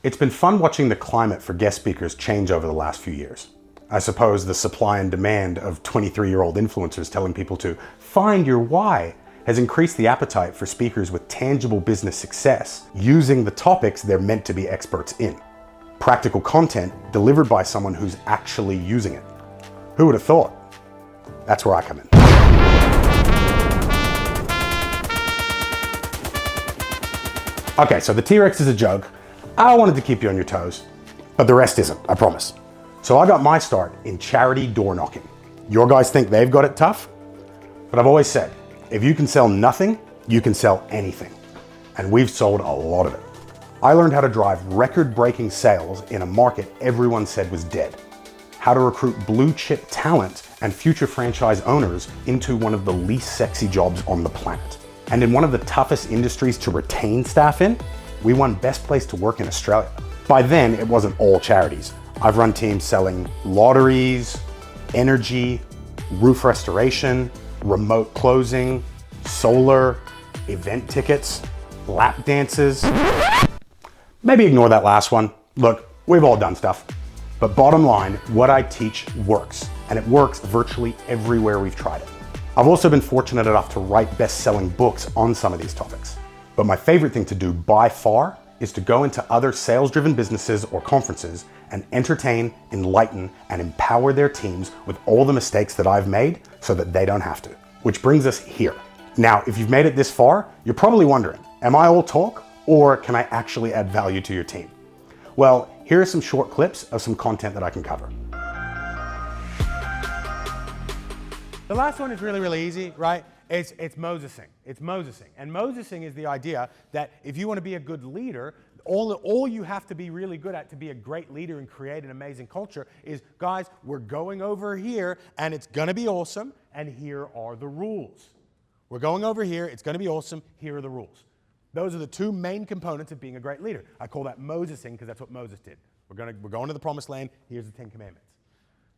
It's been fun watching the climate for guest speakers change over the last few years. I suppose the supply and demand of 23-year-old influencers telling people to find your why has increased the appetite for speakers with tangible business success using the topics they're meant to be experts in. Practical content delivered by someone who's actually using it. Who would have thought? That's where I come in. Okay, so the T-Rex is a joke. I wanted to keep you on your toes, but the rest isn't, I promise. So I got my start in charity door knocking. Your guys think they've got it tough, but I've always said, if you can sell nothing, you can sell anything. And we've sold a lot of it. I learned how to drive record-breaking sales in a market everyone said was dead. How to recruit blue chip talent and future franchise owners into one of the least sexy jobs on the planet. And in one of the toughest industries to retain staff in, we won Best Place to Work in Australia. By then, it wasn't all charities. I've run teams selling lotteries, energy, roof restoration, remote closing, solar, event tickets, lap dances. Maybe ignore that last one. Look, we've all done stuff. But bottom line, what I teach works, and it works virtually everywhere we've tried it. I've also been fortunate enough to write best-selling books on some of these topics. But my favorite thing to do by far is to go into other sales-driven businesses or conferences and entertain, enlighten, and empower their teams with all the mistakes that I've made so that they don't have to. Which brings us here. Now, if you've made it this far, you're probably wondering, am I all talk or can I actually add value to your team? Well, here are some short clips of some content that I can cover. The last one is really, really easy, right? It's Mosesing. It's Mosesing. And Mosesing is the idea that if you want to be a good leader, all you have to be really good at to be a great leader and create an amazing culture is, guys, we're going over here and it's going to be awesome, and here are the rules. We're going over here, it's going to be awesome, here are the rules. Those are the two main components of being a great leader. I call that Mosesing because that's what Moses did. We're going to the promised land, here's the 10 commandments.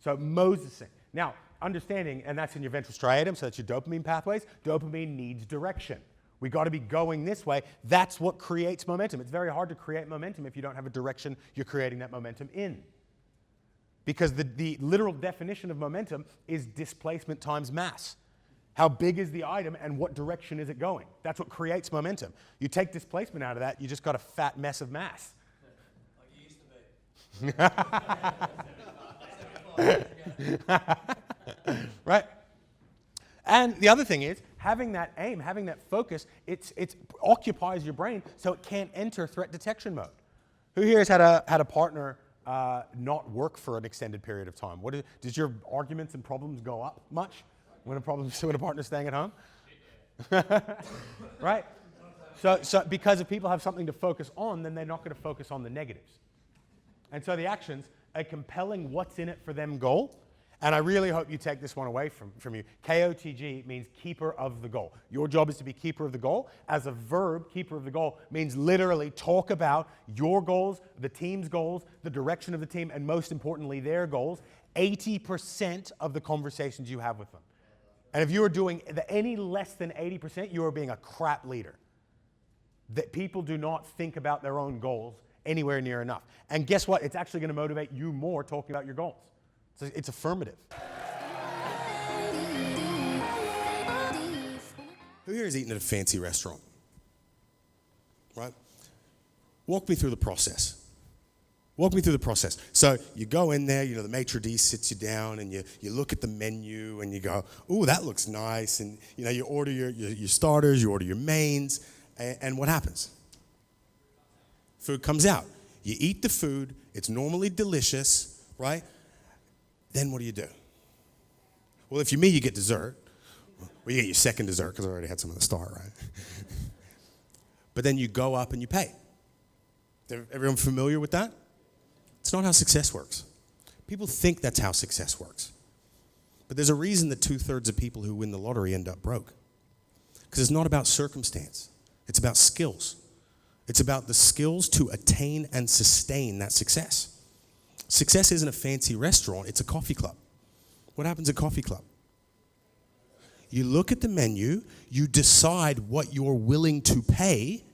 So Mosesing. Now, understanding, and that's in your ventral striatum, so that's your dopamine pathways. Dopamine needs direction. We got to be going this way. That's what creates momentum. It's very hard to create momentum if you don't have a direction you're creating that momentum in. Because the literal definition of momentum is displacement times mass. How big is the item and what direction is it going? That's what creates momentum. You take displacement out of that, you just got a fat mess of mass. Like you used to be. Right? And the other thing is, having that aim, having that focus, it occupies your brain so it can't enter threat detection mode. Who here has had a partner not work for an extended period of time? Does your arguments and problems go up much when a partner's staying at home? Right? So because if people have something to focus on, then they're not going to focus on the negatives. And so the actions, a compelling what's in it for them goal. And I really hope you take this one away from you. KOTG means keeper of the goal. Your job is to be keeper of the goal. As a verb, keeper of the goal means literally talk about your goals, the team's goals, the direction of the team, and most importantly, their goals, 80% of the conversations you have with them. And if you are doing any less than 80%, you are being a crap leader. That people do not think about their own goals anywhere near enough. And guess what? It's actually going to motivate you more talking about your goals. It's affirmative. Who here has eaten at a fancy restaurant? Right? Walk me through the process. Walk me through the process. So you go in there, the maitre d' sits you down and you look at the menu and you go, ooh, that looks nice. And you order your starters, you order your mains, and what happens? Food comes out. You eat the food, it's normally delicious, right? Then what do? Well, if you're me, you get dessert. Well, you get your second dessert because I already had some of the start, right? But then you go up and you pay. Everyone familiar with that? It's not how success works. People think that's how success works. But there's a reason that 2/3 of people who win the lottery end up broke. Because it's not about circumstance. It's about skills. It's about the skills to attain and sustain that success. Success isn't a fancy restaurant, it's a coffee club. What happens at coffee club? You look at the menu, you decide what you're willing to pay,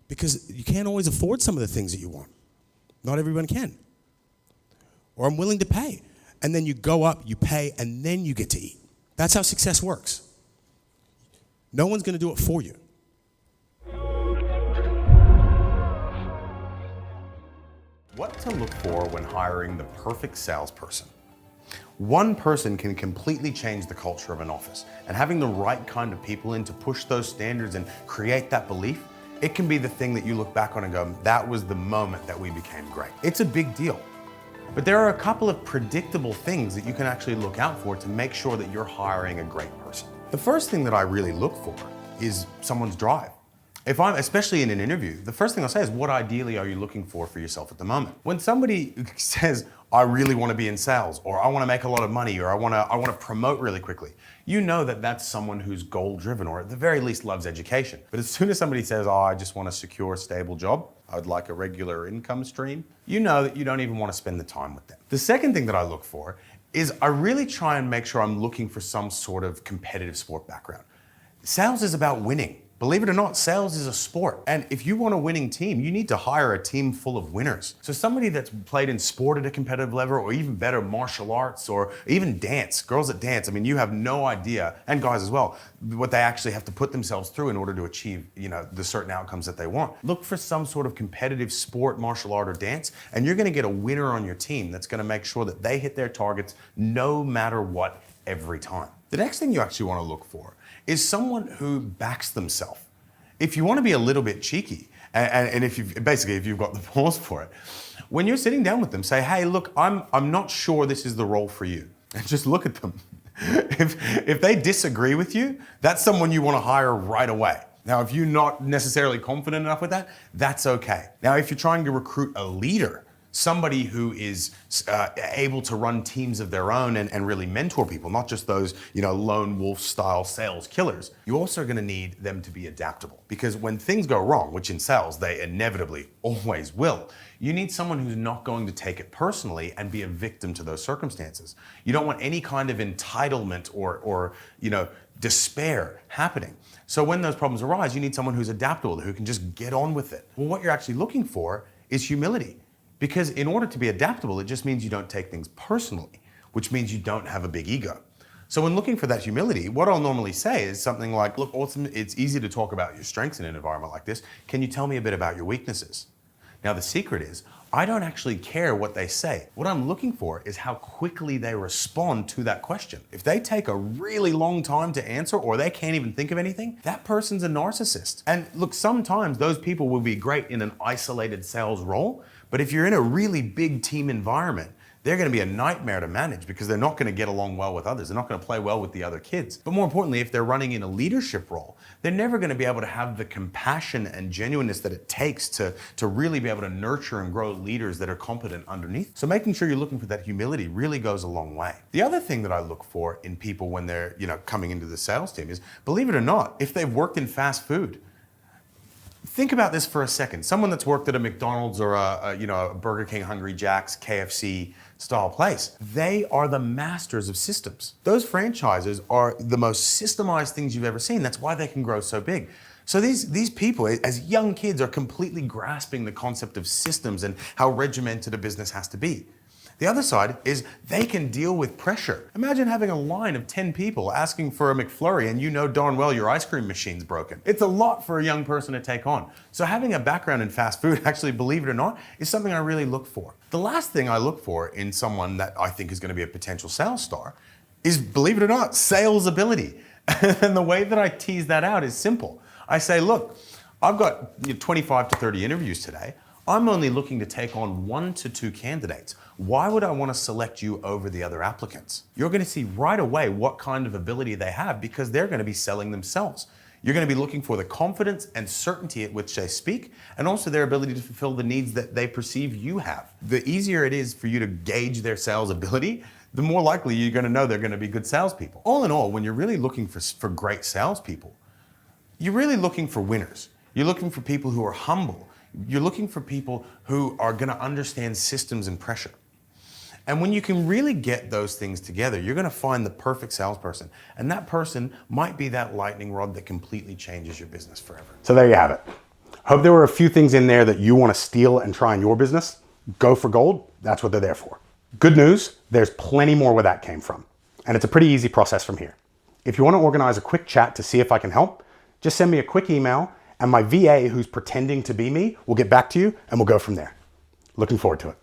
because you can't always afford some of the things that you want. Not everyone can. Or I'm willing to pay. And then you go up, you pay, and then you get to eat. That's how success works. No one's going to do it for you. What to look for when hiring the perfect salesperson? One person can completely change the culture of an office, and having the right kind of people in to push those standards and create that belief, it can be the thing that you look back on and go, that was the moment that we became great. It's a big deal. But there are a couple of predictable things that you can actually look out for to make sure that you're hiring a great person. The first thing that I really look for is someone's drive. If I'm, especially in an interview, the first thing I'll say is, what ideally are you looking for yourself at the moment? When somebody says, I really want to be in sales, or I want to make a lot of money, or I want to promote really quickly, you know that that's someone who's goal-driven, or at the very least loves education. But as soon as somebody says, oh, I just want a secure, stable job, I would like a regular income stream, you know that you don't even want to spend the time with them. The second thing that I look for is I really try and make sure I'm looking for some sort of competitive sport background. Sales is about winning. Believe it or not, sales is a sport. And if you want a winning team, you need to hire a team full of winners. So somebody that's played in sport at a competitive level, or even better, martial arts, or even dance, girls that dance, I mean, you have no idea, and guys as well, what they actually have to put themselves through in order to achieve, the certain outcomes that they want. Look for some sort of competitive sport, martial art, or dance, and you're gonna get a winner on your team that's gonna make sure that they hit their targets no matter what, every time. The next thing you actually wanna look for is someone who backs themselves. If you want to be a little bit cheeky, and if you've got the balls for it, when you're sitting down with them, say, hey, look, I'm not sure this is the role for you. And just look at them. If they disagree with you, that's someone you want to hire right away. Now, if you're not necessarily confident enough with that, that's okay. Now, if you're trying to recruit a leader, somebody who is able to run teams of their own and really mentor people, not just those lone wolf style sales killers, you also are going to need them to be adaptable. Because when things go wrong, which in sales they inevitably always will, you need someone who's not going to take it personally and be a victim to those circumstances. You don't want any kind of entitlement or despair happening. So when those problems arise, you need someone who's adaptable, who can just get on with it. Well, what you're actually looking for is humility. Because in order to be adaptable, it just means you don't take things personally, which means you don't have a big ego. So when looking for that humility, what I'll normally say is something like, look, it's easy to talk about your strengths in an environment like this. Can you tell me a bit about your weaknesses? Now, the secret is, I don't actually care what they say. What I'm looking for is how quickly they respond to that question. If they take a really long time to answer, or they can't even think of anything, that person's a narcissist. And look, sometimes those people will be great in an isolated sales role, but if you're in a really big team environment, they're going to be a nightmare to manage because they're not going to get along well with others. They're not going to play well with the other kids. But more importantly, if they're running in a leadership role, they're never going to be able to have the compassion and genuineness that it takes to really be able to nurture and grow leaders that are competent underneath. So making sure you're looking for that humility really goes a long way. The other thing that I look for in people when they're coming into the sales team is, believe it or not, if they've worked in fast food. Think about this for a second. Someone that's worked at a McDonald's or a Burger King, Hungry Jack's, KFC style place, they are the masters of systems. Those franchises are the most systemized things you've ever seen. That's why they can grow so big. So these people, as young kids, are completely grasping the concept of systems and how regimented a business has to be. The other side is they can deal with pressure. Imagine having a line of 10 people asking for a McFlurry and you know darn well your ice cream machine's broken. It's a lot for a young person to take on. So having a background in fast food, actually, believe it or not, is something I really look for. The last thing I look for in someone that I think is going to be a potential sales star is, believe it or not, sales ability. And the way that I tease that out is simple. I say, look, I've got 25 to 30 interviews today. I'm only looking to take on 1 to 2 candidates. Why would I want to select you over the other applicants? You're going to see right away what kind of ability they have because they're going to be selling themselves. You're going to be looking for the confidence and certainty at which they speak, and also their ability to fulfill the needs that they perceive you have. The easier it is for you to gauge their sales ability, the more likely you're going to know they're going to be good salespeople. All in all, when you're really looking for great salespeople, you're really looking for winners. You're looking for people who are humble. You're looking for people who are going to understand systems and pressure. And when you can really get those things together, you're going to find the perfect salesperson. And that person might be that lightning rod that completely changes your business forever. So there you have it. Hope there were a few things in there that you want to steal and try in your business. go for gold, that's what they're there for. Good news, there's plenty more where that came from. And it's a pretty easy process from here. If you want to organize a quick chat to see if I can help, just send me a quick email and my VA who's pretending to be me will get back to you and we'll go from there. Looking forward to it.